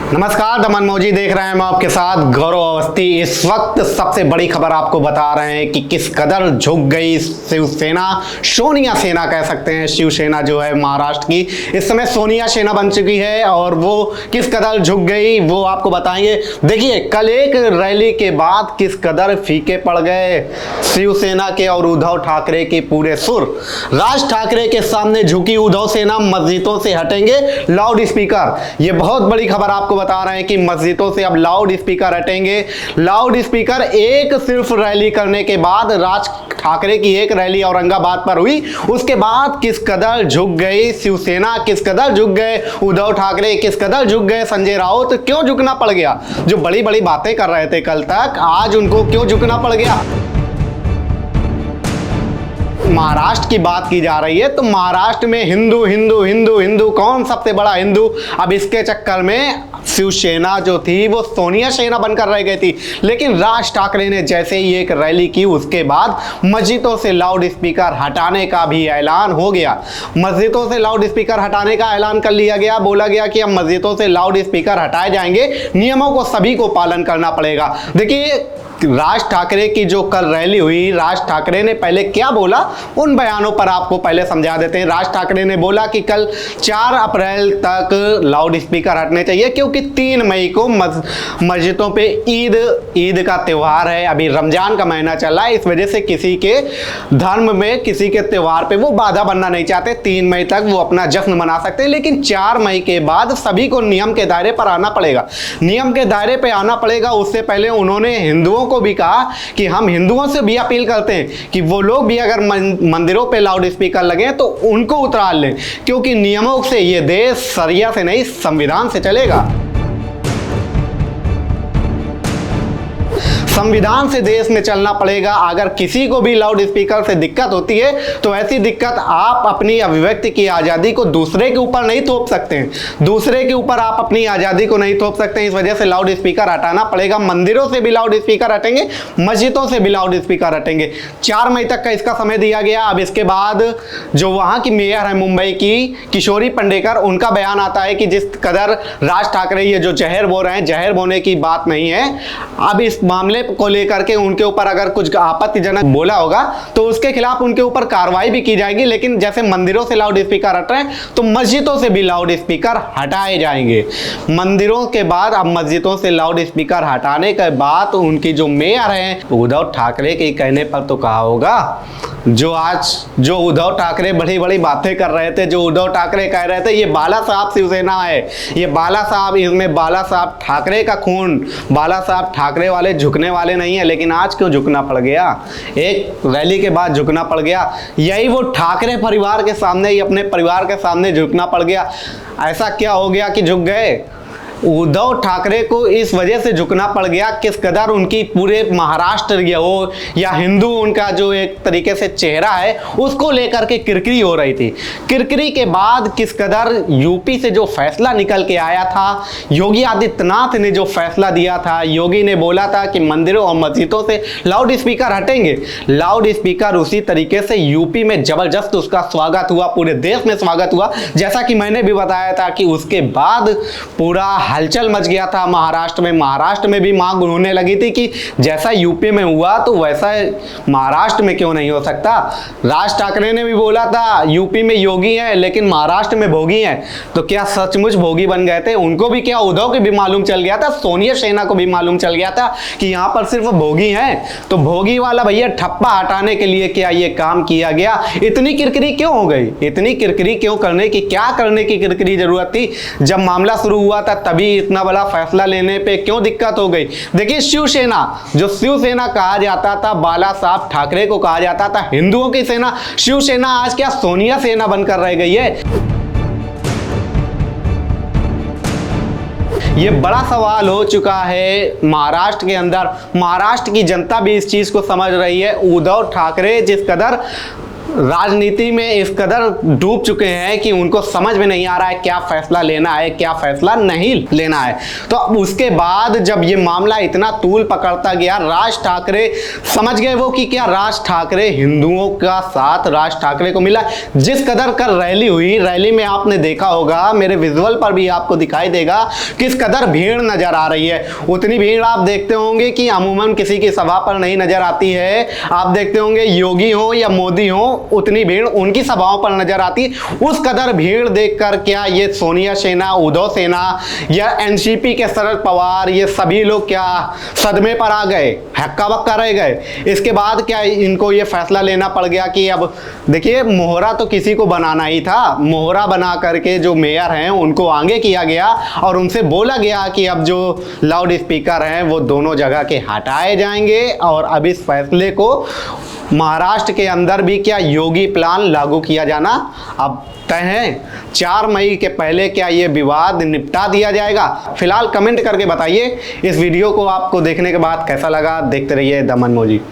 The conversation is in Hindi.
नमस्कार, दमन मौजी देख रहे हैं हम आपके साथ गौरव अवस्थी। इस वक्त सबसे बड़ी खबर आपको बता रहे हैं कि किस कदर झुक गई शिवसेना, सोनिया सेना कह सकते हैं। शिवसेना जो है महाराष्ट्र की, इस समय सोनिया सेना बन चुकी है और वो किस कदर झुक गई वो आपको बताएंगे। देखिए, कल एक रैली के बाद किस कदर फीके पड़ गए शिवसेना के और उद्धव ठाकरे के पूरे सुर। राज ठाकरे के सामने झुकी उद्धव सेना, मस्जिदों से हटेंगे लाउड स्पीकर। ये बहुत बड़ी खबर आपको बता रहे हैं कि मस्जिदों से अब लाउड स्पीकर हटेंगे। लाउड स्पीकर एक सिर्फ रैली करने के बाद, राज ठाकरे की एक रैली औरंगाबाद पर हुई, उसके बाद किस कदर झुक गई शिवसेना, किस कदर झुक गए उद्धव ठाकरे, किस कदर झुक गए संजय राउत। क्यों झुकना पड़ गया? जो बड़ी बड़ी बातें कर रहे थे कल तक, आज उनको क्यों झुकना पड़ गया? महाराष्ट्र की बात की जा रही है तो महाराष्ट्र में हिंदू हिंदू हिंदू हिंदू, कौन सबसे बड़ा हिंदू? अब इसके चक्कर में शिवसेना जो थी वो सोनिया सेना बनकर रह गई थी। लेकिन राज ठाकरे ने जैसे ही एक रैली की, उसके बाद मस्जिदों से लाउड स्पीकर हटाने का भी ऐलान हो गया। मस्जिदों से लाउड स्पीकर हटाने का ऐलान कर लिया गया। बोला गया कि अब मस्जिदों से लाउड स्पीकर हटाए जाएंगे, नियमों को सभी को पालन करना पड़ेगा। देखिए, राज ठाकरे की जो कल रैली हुई, राज ठाकरे ने पहले क्या बोला उन बयानों पर आपको पहले समझा देते हैं। राज ठाकरे ने बोला कि कल 4 अप्रैल तक लाउड स्पीकर हटने चाहिए, क्योंकि 3 मई को मस्जिदों पे ईद का त्यौहार है। अभी रमजान का महीना चल रहा है, इस वजह से किसी के धर्म में, किसी के त्यौहार पे वो बाधा बनना नहीं चाहते। 3 मई तक वो अपना जश्न मना सकते हैं, लेकिन 4 मई के बाद सभी को नियम के दायरे पर आना पड़ेगा। नियम के दायरे पे आना पड़ेगा। उससे पहले उन्होंने हिंदुओं को भी कहा कि हम हिंदुओं से भी अपील करते हैं कि वो लोग भी अगर मंदिरों पे लाउड स्पीकर लगे तो उनको उतार लें, क्योंकि नियमों से ये देश शरिया से नहीं, संविधान से चलेगा। संविधान से देश में चलना पड़ेगा। अगर किसी को भी लाउड स्पीकर से दिक्कत होती है तो ऐसी दिक्कत आप अपनी अभिव्यक्ति की आज़ादी को दूसरे के ऊपर नहीं थोप सकते हैं। दूसरे के ऊपर आप अपनी आज़ादी को नहीं थोप सकते हैं। इस वजह से लाउड स्पीकर हटाना पड़ेगा। मंदिरों से भी लाउड स्पीकर हटेंगे, मस्जिदों से भी लाउड स्पीकर हटेंगे। 4 मई तक का इसका समय दिया गया। अब इसके बाद जो वहाँ की मेयर है मुंबई की, किशोरी पेडनेकर, उनका बयान आता है कि जिस कदर राज ठाकरे ये जो जहर बो रहे हैं, जहर बोने की बात नहीं है। अब इस मामले को लेकर के उनके ऊपर अगर कुछ आपत्तिजनक बोला होगा तो उसके खिलाफ उनके ऊपर कार्रवाई भी की जाएगी। लेकिन जैसे मंदिरों से लाउड स्पीकर हट रहे हैं तो मस्जिदों से भी लाउड स्पीकर हटाए जाएंगे। मंदिरों के बाद अब मस्जिदों से लाउड स्पीकर हटाने के बाद उनकी जो मेयर है उद्धव ठाकरे के कहने पर तो कहा होगा, जो उद्धव ठाकरे बड़ी बड़ी बातें कर रहे थे, जो उद्धव ठाकरे कह रहे थे ये बाला साहब शिवसेना है, ये बाला साहब, इसमें बाला साहब ठाकरे का खून, बाला साहब ठाकरे वाले झुकने वाले नहीं है। लेकिन आज क्यों झुकना पड़ गया? एक रैली के बाद झुकना पड़ गया। यही वो ठाकरे परिवार के सामने, ही अपने परिवार के सामने झुकना पड़ गया। ऐसा क्या हो गया कि झुक गए? उद्धव ठाकरे को इस वजह से झुकना पड़ गया, किस कदर उनकी पूरे महाराष्ट्र या हिंदू, उनका जो एक तरीके से चेहरा है उसको लेकर के किरकिरी हो रही थी। किरकिरी के बाद किस कदर यूपी से जो फैसला निकल के आया था, योगी आदित्यनाथ ने जो फैसला दिया था, योगी ने बोला था कि मंदिरों और मस्जिदों से लाउड स्पीकर हटेंगे। लाउड स्पीकर उसी तरीके से यूपी में जबरदस्त उसका स्वागत हुआ, पूरे देश में स्वागत हुआ। जैसा कि मैंने भी बताया था कि उसके बाद पूरा हलचल मच गया था महाराष्ट्र में। महाराष्ट्र में भी मांग होने लगी थी कि जैसा यूपी में हुआ तो वैसा महाराष्ट्र में क्यों नहीं हो सकता। राज ठाकरे ने भी बोला था यूपी में योगी है लेकिन महाराष्ट्र में भोगी है। तो क्या सचमुच भोगी बन गए थे? उनको भी क्या, उद्धव को भी मालूम चल गया था, सोनिया सेना को भी मालूम चल गया था कि यहाँ पर सिर्फ भोगी हैं। तो भोगी वाला भैया ठप्पा हटाने के लिए क्या ये काम किया गया? इतनी किरकिरी क्यों हो गई? इतनी किरकिरी क्यों करने की, क्या करने की किरकिरी जरूरत थी? जब मामला शुरू हुआ था तभी इतना बड़ा फैसला लेने पे क्यों दिक्कत हो गई? देखिए, शिवसेना, जो शिवसेना कहा जाता था, बाला साहब ठाकरे को कहा जाता था हिंदुओं की सेना, शिवसेना आज क्या सोनिया सेना बनकर रह गई है? ये बड़ा सवाल हो चुका है महाराष्ट्र के अंदर। महाराष्ट्र की जनता भी इस चीज को समझ रही है। उद्धव ठाकरे जिस कदर राजनीति में इस कदर डूब चुके हैं कि उनको समझ में नहीं आ रहा है क्या फैसला लेना है, क्या फैसला नहीं लेना है। तो उसके बाद जब ये मामला इतना तूल पकड़ता गया, राज ठाकरे समझ गए वो कि क्या राज ठाकरे हिंदुओं का साथ राज ठाकरे को मिला। जिस कदर कर रैली हुई, रैली में आपने देखा होगा, मेरे विजुअल पर भी आपको दिखाई देगा किस कदर भीड़ नजर आ रही है। उतनी भीड़ आप देखते होंगे कि अमूमन किसी की सभा पर नहीं नजर आती है। आप देखते होंगे योगी हो या मोदी हो, उतनी भीड़ उनकी सभाओं पर नजर आती है। उस कदर भीड़ देखकर क्या ये सोनिया सेना, उद्धव सेना या एनसीपी के शरद पवार, ये सभी लोग क्या सदमे पर आ गए, हक्का बक्का रह गए। इसके बाद क्या इनको ये फैसला लेना पड़ गया कि अब देखिए, मोहरा तो किसी को बनाना ही था। मोहरा बना करके जो मेयर हैं उनको आगे किया गया और उनसे बोला गया कि अब जो लाउड स्पीकर हैं वो दोनों जगह के हटाए जाएंगे। और अब इस फैसले को महाराष्ट्र के अंदर भी क्या योगी प्लान लागू किया जाना अब तय है। 4 मई के पहले क्या ये विवाद निपटा दिया जाएगा? फिलहाल कमेंट करके बताइए इस वीडियो को आपको देखने के बाद कैसा लगा। देखते रहिए द मनमोजी।